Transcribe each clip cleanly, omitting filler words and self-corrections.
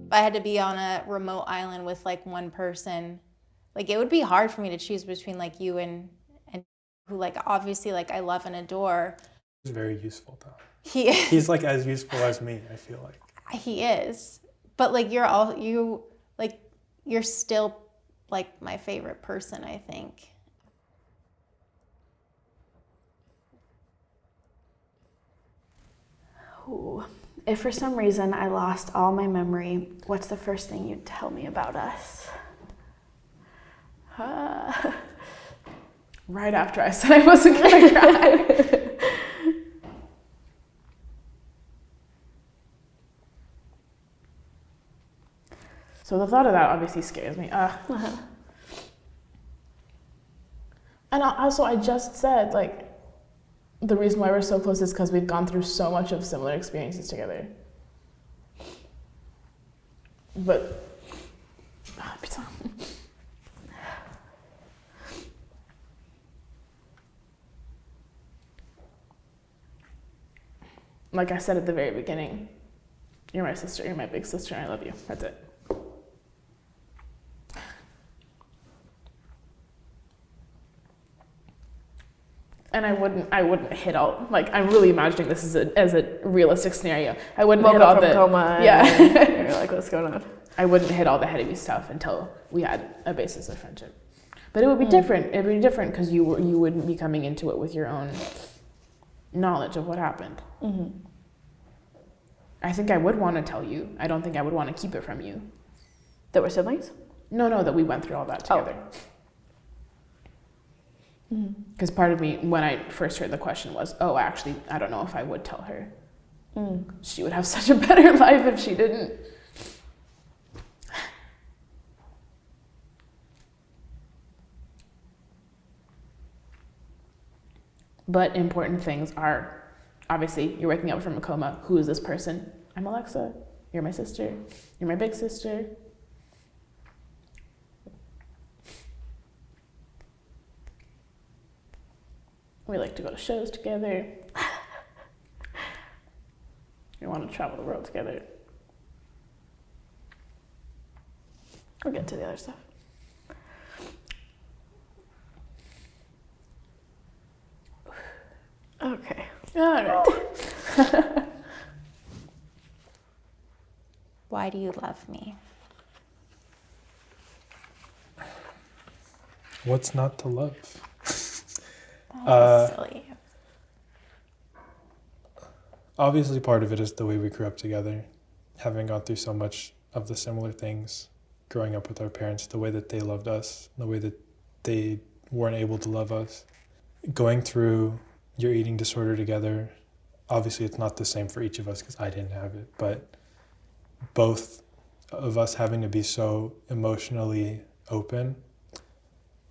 If I had to be on a remote island with like one person, like it would be hard for me to choose between like you and who like obviously like I love and adore. He's very useful though. He is. He's like as useful as me, I feel like. He is. But like you're still like my favorite person, I think. Ooh. If for some reason I lost all my memory, what's the first thing you'd tell me about us? Right after I said I wasn't gonna cry. So the thought of that obviously scares me. And also I just said like, the reason why we're so close is because we've gone through so much of similar experiences together. But, like I said at the very beginning, you're my sister, you're my big sister, and I love you. That's it. And I wouldn't hit all, like, I'm really imagining this as a realistic scenario. I wouldn't hit all the coma. Yeah. You're like, what's going on? I wouldn't hit all the heady stuff until we had a basis of friendship. But it would be different. It would be different because you wouldn't be coming into it with your own knowledge of what happened. Mm-hmm. I think I would want to tell you. I don't think I would want to keep it from you. That we're siblings? No, that we went through all that together. Because part of me, when I first heard the question was, actually, I don't know if I would tell her. She would have such a better life if she didn't. But important things are, obviously, you're waking up from a coma. Who is this person? I'm Alexa. You're my sister. You're my big sister. We like to go to shows together. We want to travel the world together. We'll get to the other stuff. Okay. All right. Why do you love me? What's not to love? That's silly. Obviously, part of it is the way we grew up together, having gone through so much of the similar things, growing up with our parents, the way that they loved us, the way that they weren't able to love us. Going through your eating disorder together, obviously it's not the same for each of us because I didn't have it, but both of us having to be so emotionally open.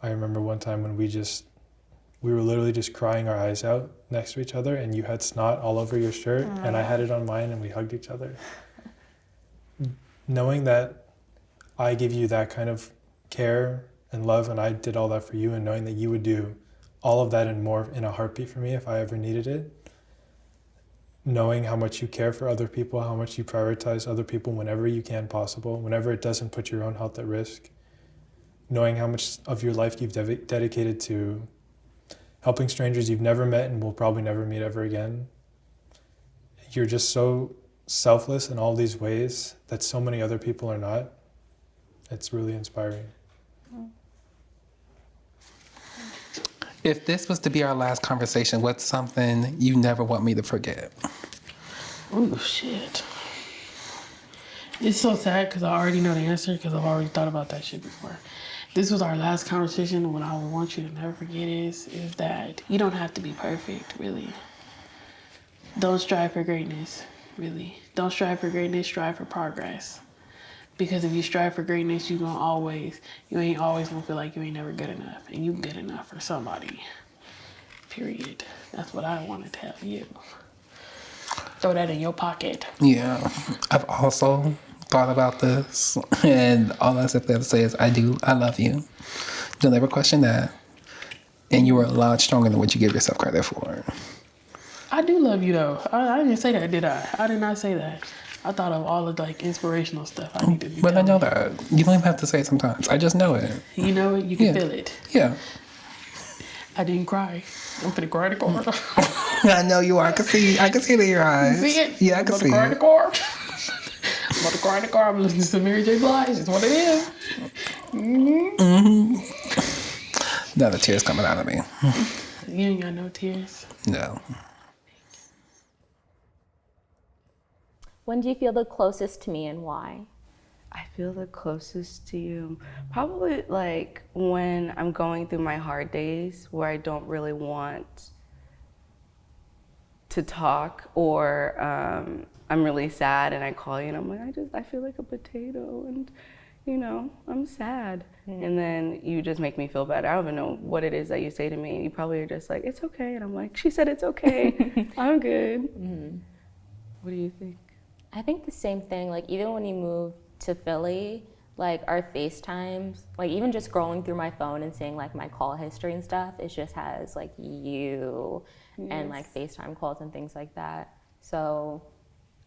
I remember one time when we were literally just crying our eyes out next to each other, and you had snot all over your shirt, and I had it on mine, and we hugged each other. Knowing that I give you that kind of care and love, and I did all that for you, and knowing that you would do all of that and more in a heartbeat for me if I ever needed it. Knowing how much you care for other people, how much you prioritize other people whenever you can possible, whenever it doesn't put your own health at risk. Knowing how much of your life you've dedicated to helping strangers you've never met and will probably never meet ever again. You're just so selfless in all these ways that so many other people are not. It's really inspiring. If this was to be our last conversation, what's something you never want me to forget? Oh, shit. It's so sad because I already know the answer because I've already thought about that shit before. This was our last conversation. What I would want you to never forget is that you don't have to be perfect, really. Don't strive for greatness, really. Don't strive for greatness, strive for progress. Because if you strive for greatness, you ain't always gonna feel like you ain't never good enough. And you good enough for somebody. Period. That's what I want to tell you. Throw that in your pocket. Yeah, I've also thought about this, and all I simply have to say is I love you. Don't ever question that. And you are a lot stronger than what you give yourself credit for. I do love you though. I didn't say that, did I? I did not say that. I thought of all of like inspirational stuff I need to be But I telling know you. that. You don't even have to say it sometimes. I just know it. You know it, you can Yeah. feel it. Yeah. I didn't cry. I'm finna cry in the car. I know you are. I can see it in your eyes. See it? Yeah, I I'm can about see to cry in it. the car. I'm about to cry in the car. I'm listening to some Mary J. Blige. It's what it is. Now the tears coming out of me. You ain't got no tears. No. When do you feel the closest to me and why? I feel the closest to you probably like when I'm going through my hard days where I don't really want to talk, or I'm really sad and I call you and I'm like, I feel like a potato and I'm sad. And then you just make me feel better. I don't even know what it is that you say to me. You probably are just like, it's okay. And I'm like, she said it's okay. I'm good. What do you think? I think the same thing. Like even when you move to Philly, like our FaceTimes, like even just scrolling through my phone and seeing like my call history and stuff, it just has like you and like FaceTime calls and things like that. So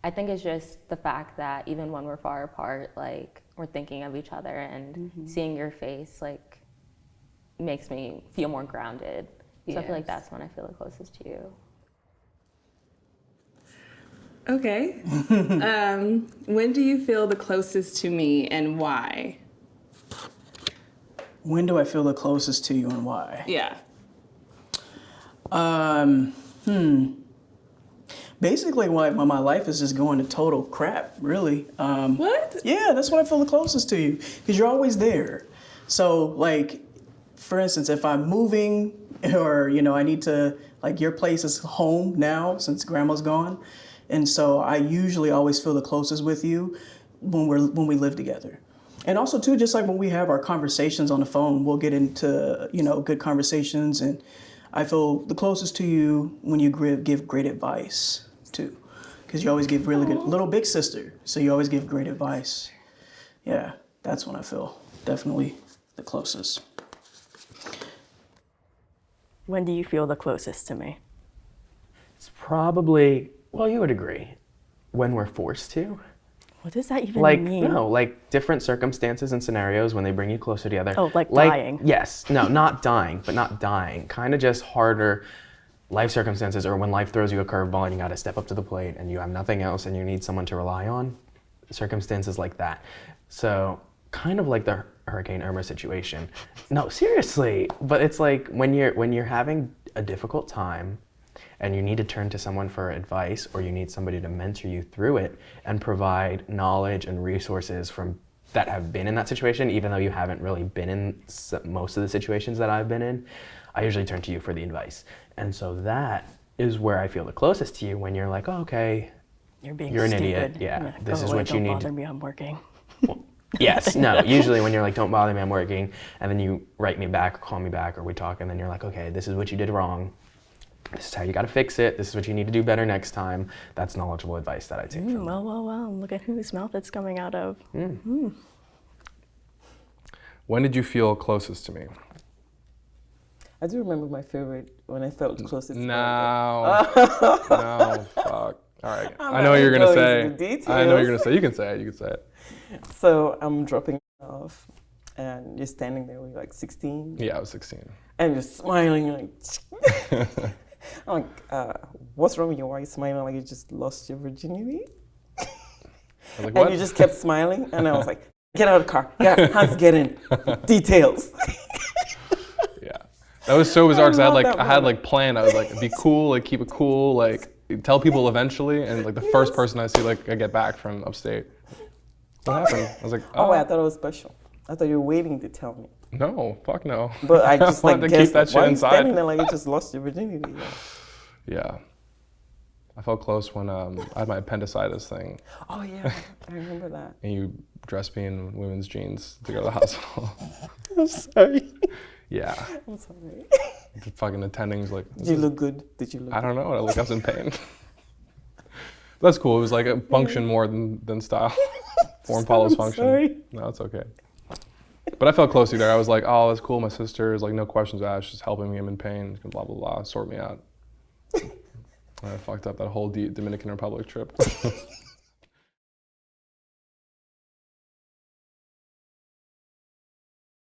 I think it's just the fact that even when we're far apart, like we're thinking of each other and seeing your face like makes me feel more grounded. So I feel like that's when I feel the closest to you. Okay. When do you feel the closest to me and why? When do I feel the closest to you and why? Yeah. Basically, when my life is just going to total crap, really. What? Yeah, that's when I feel the closest to you, because you're always there. So, like, for instance, if I'm moving or, I need to, like, your place is home now since grandma's gone. And so I usually always feel the closest with you when we live together. And also, too, just like when we have our conversations on the phone, we'll get into, good conversations. And I feel the closest to you when you give great advice, too. Because you always give really good, little big sister. So you always give great advice. Yeah, that's when I feel definitely the closest. When do you feel the closest to me? It's probably, well, you would agree, when we're forced to. What does that even Like, mean? no, like different circumstances and scenarios when they bring you closer together. Oh, like dying. Yes, no, not dying, but not dying. Kind of just harder life circumstances, or when life throws you a curveball and you got to step up to the plate and you have nothing else and you need someone to rely on. Circumstances like that. So kind of like the Hurricane Irma situation. No, seriously, but it's like when you're having a difficult time and you need to turn to someone for advice, or you need somebody to mentor you through it and provide knowledge and resources from that have been in that situation, even though you haven't really been in most of the situations that I've been in, I usually turn to you for the advice. And so that is where I feel the closest to you, when you're like, oh, okay, You're being you're an stupid. idiot. Yeah, this Go is away, what you don't need. bother me, I'm working. Well, yes, no, usually when you're like, don't bother me, I'm working, and then you write me back or call me back or we talk, and then you're like, okay, this is what you did wrong. This is how you got to fix it. This is what you need to do better next time. That's knowledgeable advice that I take from you. Well, look at whose mouth it's coming out of. When did you feel closest to me? I do remember my favorite when I felt closest. No, no, fuck. All right, I know what you're gonna say. I know what you're gonna say. You can say it. You can say it. So I'm dropping off, and you're standing there when you're like 16. Yeah, I was 16. And you're smiling, you're like, I'm like, what's wrong with you? Why are you smiling like you just lost your virginity? I was like, and what? you just kept smiling, and I was like, get out of the car. Yeah, Hans, get in. Details. Yeah, that was so bizarre because I had moment. planned. I was like, be cool, like keep it cool, like tell people eventually, and like the first person I see, like I get back from upstate. What happened? I was like, Oh, wait, I thought it was special. I thought you were waiting to tell me. No, fuck no. But I just like wanted to guessed, keep that shit why are you inside. standing there like you just lost your virginity? Yeah. I felt close when I had my appendicitis thing. Oh yeah, I remember that. And you dressed me in women's jeans to go to the hospital. I'm sorry. Yeah. I'm sorry. The fucking attending's like, Did you look good? Did you look I don't know. I was in pain. That's cool. It was like a function more than style. Form follows function. Sorry. No, it's okay. But I felt close to you there. I was like, oh, that's cool. My sister is like, no questions asked, just helping me. I'm in pain. Blah, blah, blah. Sort me out. I fucked up that whole Dominican Republic trip.